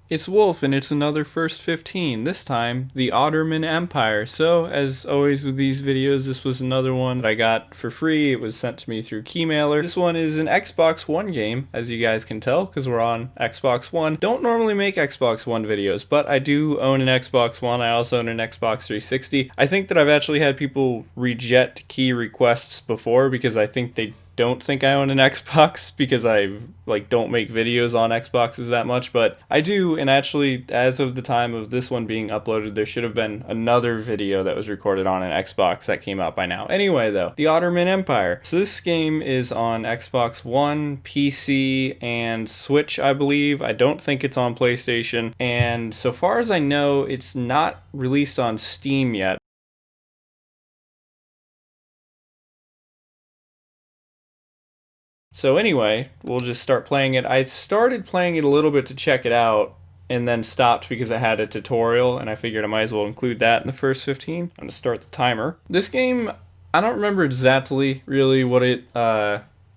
It's Wolf, and it's another First 15, this time the Ottoman Empire. So, as always with these videos, this was another one that I got for free. It was sent to me through Keymailer. This one is an Xbox One game, as you guys can tell, because we're on Xbox One. Don't normally make Xbox One videos, but I do own an Xbox One. I also own an Xbox 360. I think that I've actually had people reject key requests before because I think they don't think I own an Xbox because I don't make videos on Xboxes that much, but I do. And actually, as of the time of this one being uploaded, there should have been another video that was recorded on an Xbox that came out by now. Anyway, though, the Ottoman Empire. So this game is on Xbox One, PC, and Switch, I believe. I don't think it's on PlayStation, and so far as I know, it's not released on Steam yet. So anyway, we'll just start playing it. I started playing it a little bit to check it out, and then stopped because it had a tutorial, and I figured I might as well include that in the first 15. I'm going to start the timer. This game, I don't remember exactly really what it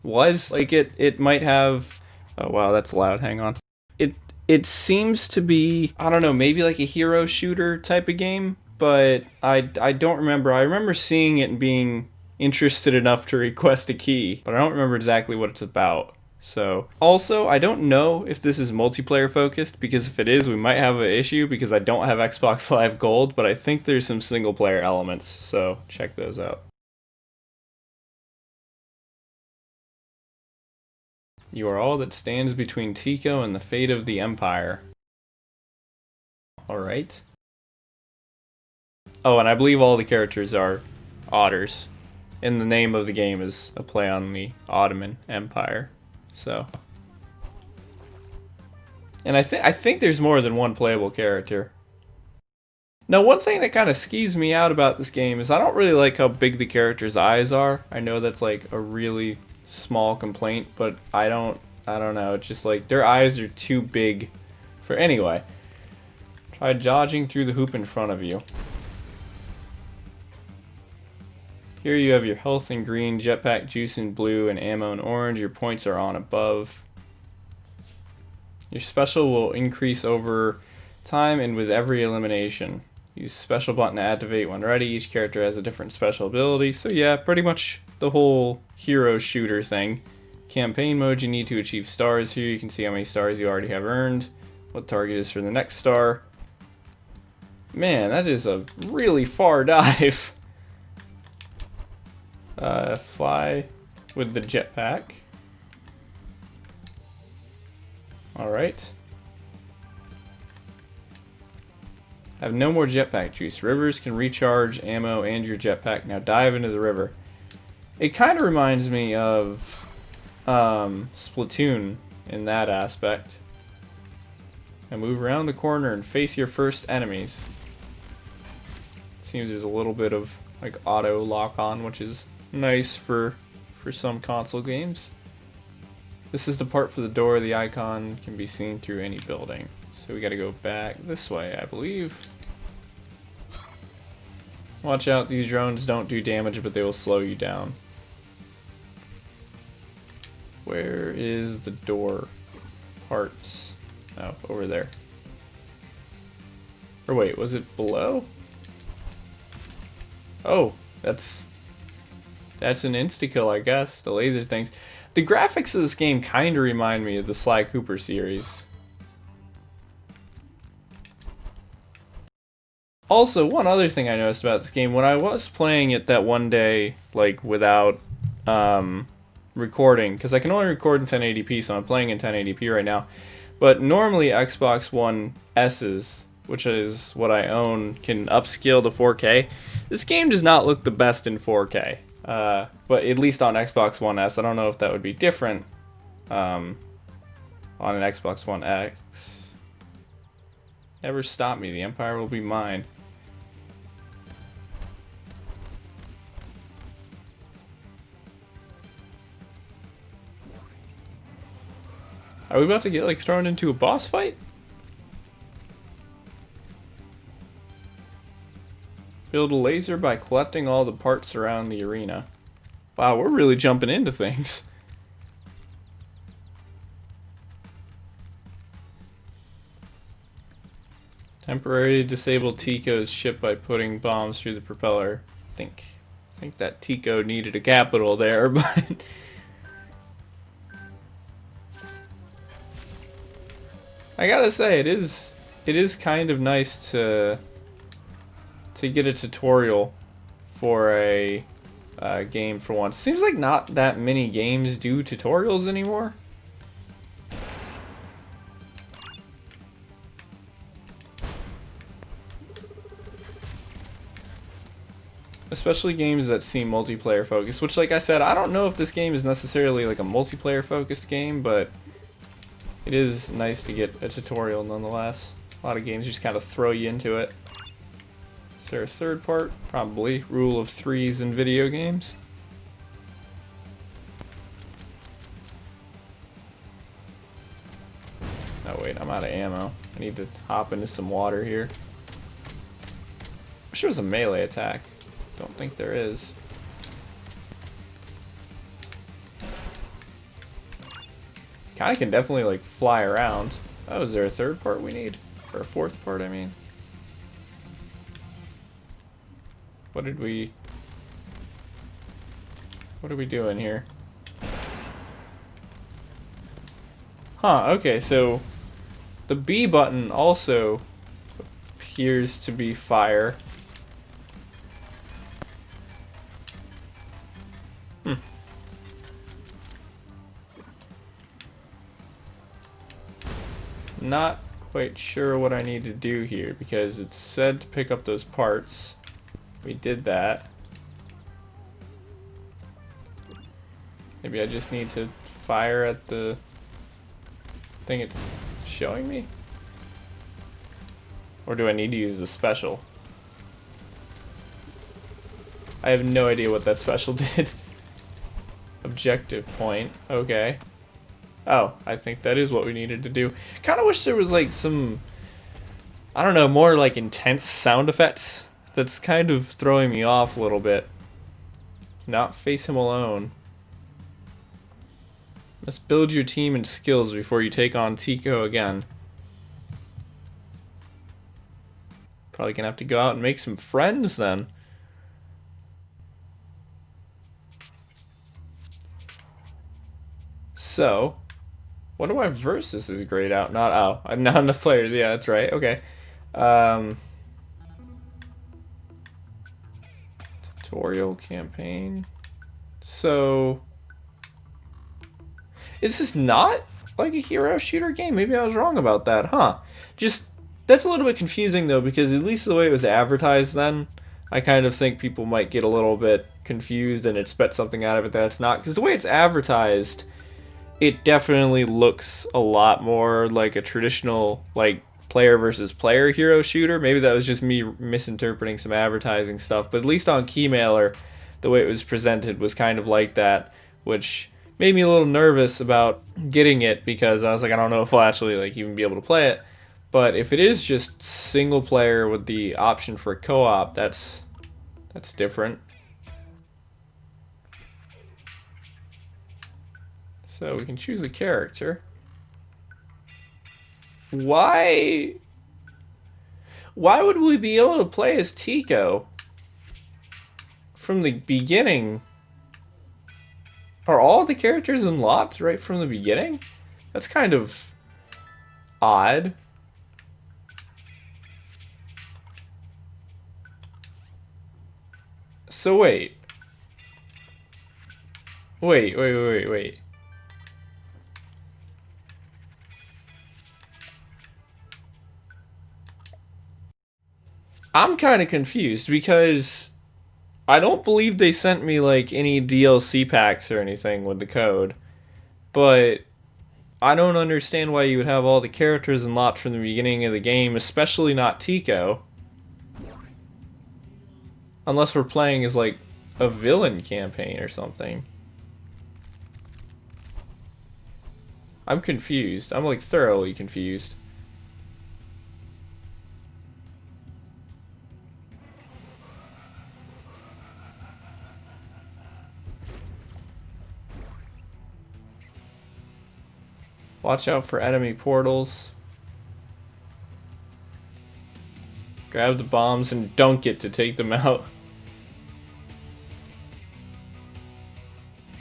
was. Like, it might have... Oh, wow, that's loud. Hang on. It seems to be, I don't know, maybe like a hero shooter type of game, but I don't remember. I remember seeing it and being interested enough to request a key, but I don't remember exactly what it's about. So, also, I don't know if this is multiplayer focused, because if it is, we might have an issue because I don't have Xbox Live Gold, but I think there's some single player elements, so check those out. You are all that stands between Tiko and the fate of the Empire. Alright. Oh, and I believe all the characters are otters. And the name of the game is a play on the Ottoman Empire. So. And I think there's more than one playable character. Now, one thing that kind of skews me out about this game is I don't really like how big the characters' eyes are. I know that's like a really small complaint, but I don't know. It's just like their eyes are too big for... Anyway. Try dodging through the hoop in front of you. Here you have your health in green, jetpack juice in blue, and ammo in orange. Your points are on above. Your special will increase over time and with every elimination. Use special button to activate when ready. Each character has a different special ability. So yeah, pretty much the whole hero shooter thing. Campaign mode, you need to achieve stars. Here you can see how many stars you already have earned. What target is for the next star. Man, that is a really far dive. Fly with the jetpack. Alright. Have no more jetpack juice. Rivers can recharge ammo and your jetpack. Now dive into the river. It kind of reminds me of Splatoon in that aspect. And move around the corner and face your first enemies. Seems there's a little bit of like auto lock on, which is nice for some console games. This is the part for the door. The icon can be seen through any building. So we gotta go back this way, I believe. Watch out, these drones don't do damage, but they will slow you down. Where is the door? Parts. Oh, over there. Or wait, was it below? Oh, that's an insta-kill, I guess. The laser things. The graphics of this game kind of remind me of the Sly Cooper series. Also, one other thing I noticed about this game, when I was playing it that one day, like, without recording, because I can only record in 1080p, so I'm playing in 1080p right now, but normally Xbox One S's, which is what I own, can upscale to 4K. This game does not look the best in 4K, but at least on Xbox One S. I don't know if that would be different on an Xbox One X. Never stop me, the Empire will be mine. Are we about to get like thrown into a boss fight? Build a laser by collecting all the parts around the arena. Wow, we're really jumping into things. Temporarily disable Tiko's ship by putting bombs through the propeller. I think that Tiko needed a capital there, but I gotta say it is kind of nice to get a tutorial for a game for once. Seems like not that many games do tutorials anymore. Especially games that seem multiplayer focused, which, like I said, I don't know if this game is necessarily like a multiplayer focused game, but it is nice to get a tutorial nonetheless. A lot of games just kind of throw you into it. Is there a third part? Probably. Rule of threes in video games. Oh wait, I'm out of ammo. I need to hop into some water here. Wish there was a melee attack. Don't think there is. Kinda can definitely like fly around. Oh, is there a third part we need? Or a fourth part, I mean. What are we doing here? Huh, okay, so the B button also appears to be fire. Not quite sure what I need to do here because it said to pick up those parts. We did that. Maybe I just need to fire at the thing it's showing me? Or do I need to use the special? I have no idea what that special did. Objective point. Okay. Oh, I think that is what we needed to do. Kind of wish there was like some, I don't know, more like intense sound effects. That's kind of throwing me off a little bit. Not face him alone. Must build your team and skills before you take on Tiko again. Probably gonna have to go out and make some friends then. So, what do I versus is grayed out? Not, oh, not enough players. Yeah, that's right. Okay. Tutorial campaign. So, is this not like a hero shooter game? Maybe I was wrong about that, huh? Just, that's a little bit confusing though, because at least the way it was advertised then, I kind of think people might get a little bit confused and expect something out of it that it's not. Because the way it's advertised, it definitely looks a lot more like a traditional, like, player versus player hero shooter. Maybe that was just me misinterpreting some advertising stuff, but at least on Keymailer, the way it was presented was kind of like that, which made me a little nervous about getting it because I was like, I don't know if I'll actually like even be able to play it. But if it is just single player with the option for co-op, that's different. So we can choose a character. Why would we be able to play as Tiko from the beginning? Are all the characters unlocked right from the beginning? That's kind of odd. So wait. Wait. I'm kind of confused because I don't believe they sent me like any DLC packs or anything with the code, but I don't understand why you would have all the characters unlocked from the beginning of the game, especially not Tiko. Unless we're playing as like a villain campaign or something. I'm confused. I'm like thoroughly confused. Watch out for enemy portals. Grab the bombs and dunk it to take them out.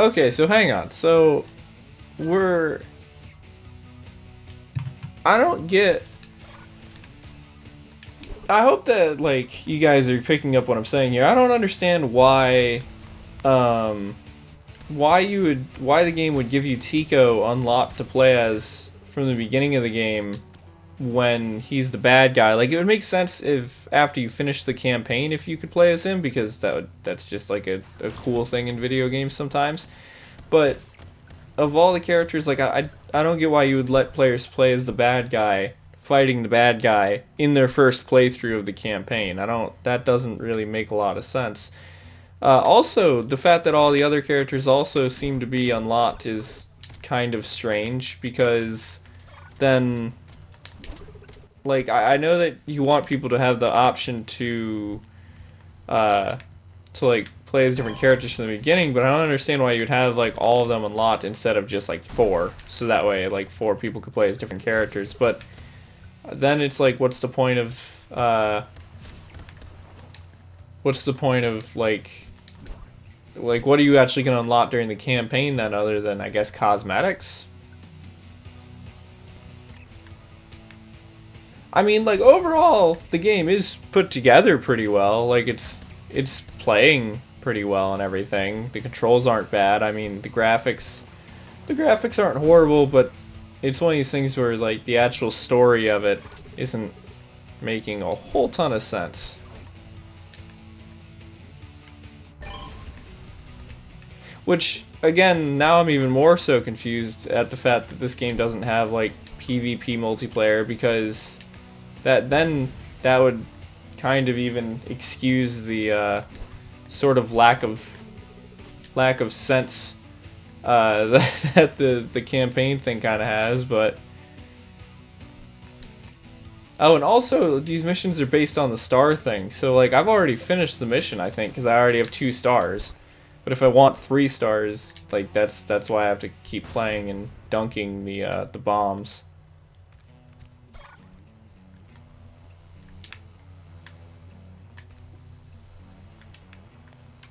Okay, so hang on. So I don't get. I hope that like you guys are picking up what I'm saying here. I don't understand why why the game would give you Tiko unlocked to play as from the beginning of the game when he's the bad guy. Like, it would make sense if after you finish the campaign if you could play as him, because that's just like a cool thing in video games sometimes. But of all the characters, like I don't get why you would let players play as the bad guy fighting the bad guy in their first playthrough of the campaign. That doesn't really make a lot of sense. Also, the fact that all the other characters also seem to be unlocked is kind of strange, because then, like, I know that you want people to have the option to like play as different characters from the beginning, but I don't understand why you'd have like all of them unlocked instead of just like 4, so that way like 4 people could play as different characters. But then it's like, what's the point of like what are you actually going to unlock during the campaign then, other than, I guess, cosmetics? I mean, like, overall the game is put together pretty well. Like, it's playing pretty well and everything. The controls aren't bad. I mean, the graphics aren't horrible, but it's one of these things where like the actual story of it isn't making a whole ton of sense. Which, again, now I'm even more so confused at the fact that this game doesn't have like PvP multiplayer, because that would kind of even excuse the sort of lack of sense that the campaign thing kind of has. But oh, and also these missions are based on the star thing, so like I've already finished the mission, I think, because I already have 2 stars. But if I want 3 stars, like that's why I have to keep playing and dunking the bombs.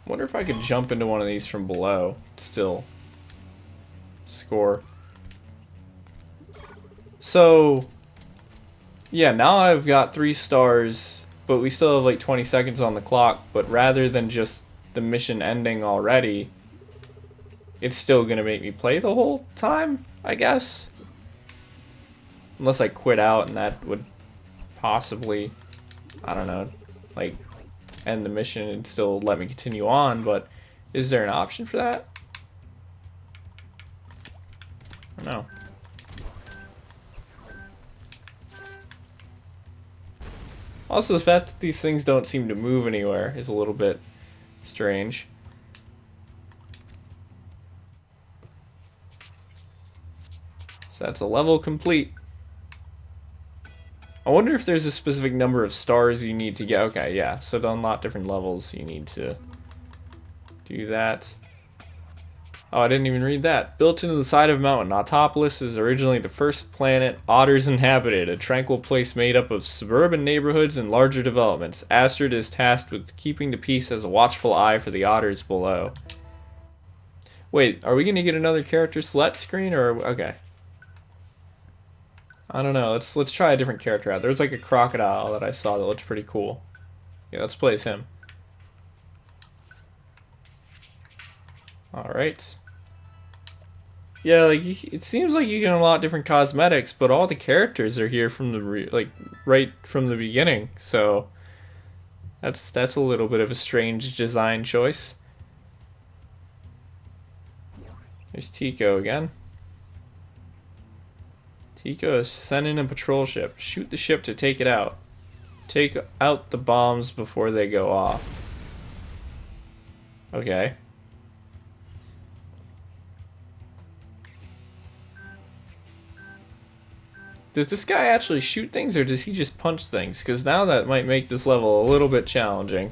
Wonder if I could jump into one of these from below, still score. So yeah, now I've got 3 stars, but we still have like 20 seconds on the clock. But rather than just the mission ending already, it's still gonna make me play the whole time, I guess. Unless I quit out, and that would possibly, I don't know, like end the mission and still let me continue on. But is there an option for that? I don't know. Also, the fact that these things don't seem to move anywhere is a little bit strange. So that's a level complete. I wonder if there's a specific number of stars you need to get. Okay, yeah. So to unlock different levels, you need to do that. Oh, I didn't even read that. Built into the side of a mountain, Ottopolis is originally the first planet otters inhabited, a tranquil place made up of suburban neighborhoods and larger developments. Astrid is tasked with keeping the peace as a watchful eye for the otters below. Wait, are we going to get another character select screen, or okay? I don't know. Let's try a different character out. There's like a crocodile that I saw that looked pretty cool. Yeah, let's play as him. All right. Yeah, like it seems like you can unlock different cosmetics, but all the characters are here from the right from the beginning. So that's a little bit of a strange design choice. There's Tiko again. Tiko is sending a patrol ship. Shoot the ship to take it out. Take out the bombs before they go off. Okay. Does this guy actually shoot things, or does he just punch things? Because now that might make this level a little bit challenging.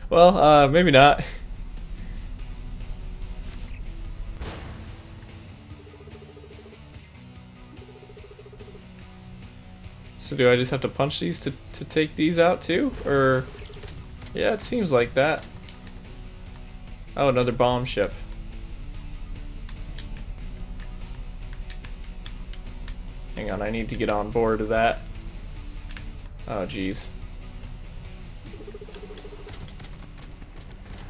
Well, maybe not. So do I just have to punch these to take these out too? Or, yeah, it seems like that. Oh, another bomb ship. Hang on, I need to get on board of that. Oh, jeez.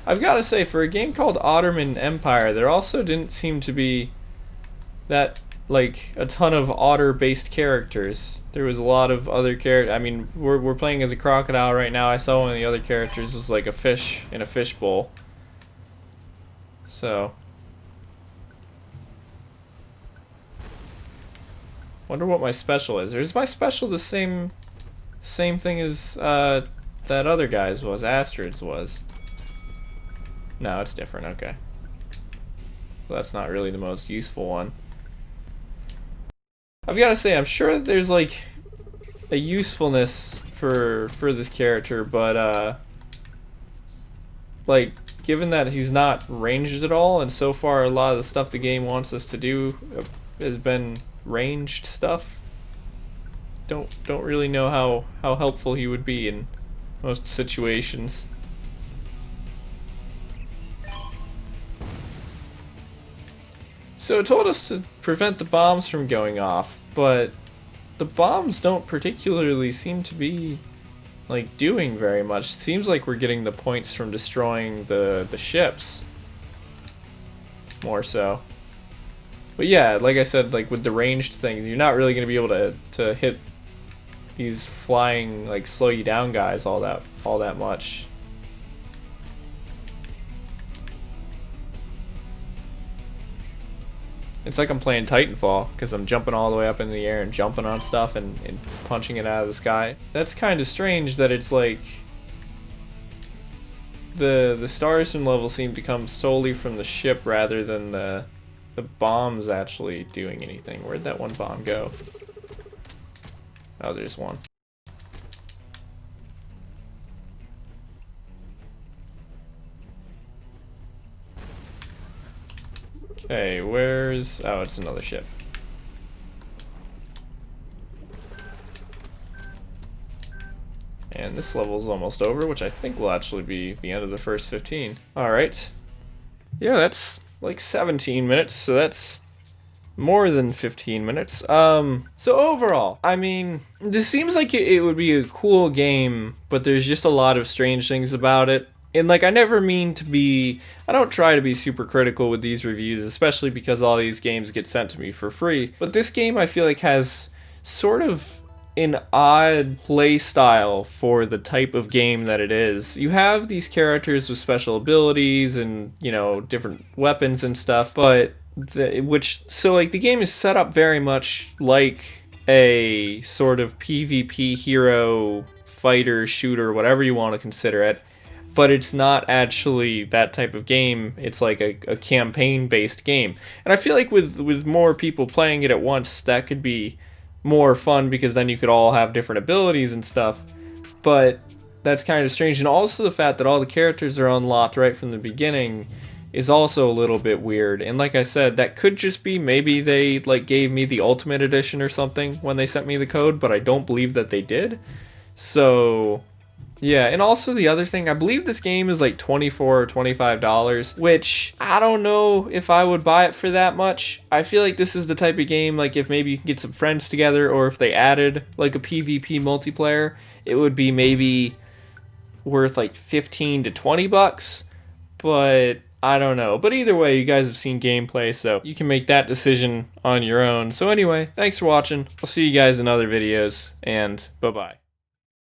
I've got to say, for a game called Ottoman Empire, there also didn't seem to be that, like, a ton of otter-based characters. There was a lot of other characters. I mean, we're playing as a crocodile right now. I saw one of the other characters was like a fish in a fishbowl. So, wonder what my special is. Or is my special the same thing as that other guy's was, Astrid's was? No, it's different. Okay. Well, that's not really the most useful one. I've got to say, I'm sure that there's like a usefulness for this character, but like, given that he's not ranged at all, and so far a lot of the stuff the game wants us to do has been ranged stuff, don't really know how helpful he would be in most situations. So it told us to prevent the bombs from going off, but the bombs don't particularly seem to be like doing very much. It seems like we're getting the points from destroying the ships more so. But yeah, like I said, like with the ranged things, you're not really going to be able to hit these flying, like, slow you down guys all that much. It's like I'm playing Titanfall, because I'm jumping all the way up in the air and jumping on stuff and punching it out of the sky. That's kind of strange that it's like the stars and levels seem to come solely from the ship rather than the bombs actually doing anything. Where'd that one bomb go? Oh, there's one. Okay, where's... oh, it's another ship. And this level's almost over, which I think will actually be the end of the first 15. Alright. Yeah, that's like 17 minutes, so that's more than 15 minutes. So overall, I mean, this seems like it would be a cool game, but there's just a lot of strange things about it. And like, I never mean to be, I don't try to be super critical with these reviews, especially because all these games get sent to me for free. But this game, I feel like, has sort of an odd play style for the type of game that it is. You have these characters with special abilities and, you know, different weapons and stuff, but so like the game is set up very much like a sort of PvP hero fighter shooter, whatever you want to consider it. But it's not actually that type of game. It's like a campaign-based game. And I feel like with more people playing it at once, that could be more fun, because then you could all have different abilities and stuff. But that's kind of strange. And also the fact that all the characters are unlocked right from the beginning is also a little bit weird. And like I said, that could just be maybe they like gave me the Ultimate Edition or something when they sent me the code, but I don't believe that they did. So... yeah, and also the other thing, I believe this game is like $24 or $25, which I don't know if I would buy it for that much. I feel like this is the type of game, like if maybe you can get some friends together, or if they added like a PvP multiplayer, it would be maybe worth like 15 to 20 bucks, but I don't know. But either way, you guys have seen gameplay, so you can make that decision on your own. So anyway, thanks for watching. I'll see you guys in other videos, and bye-bye.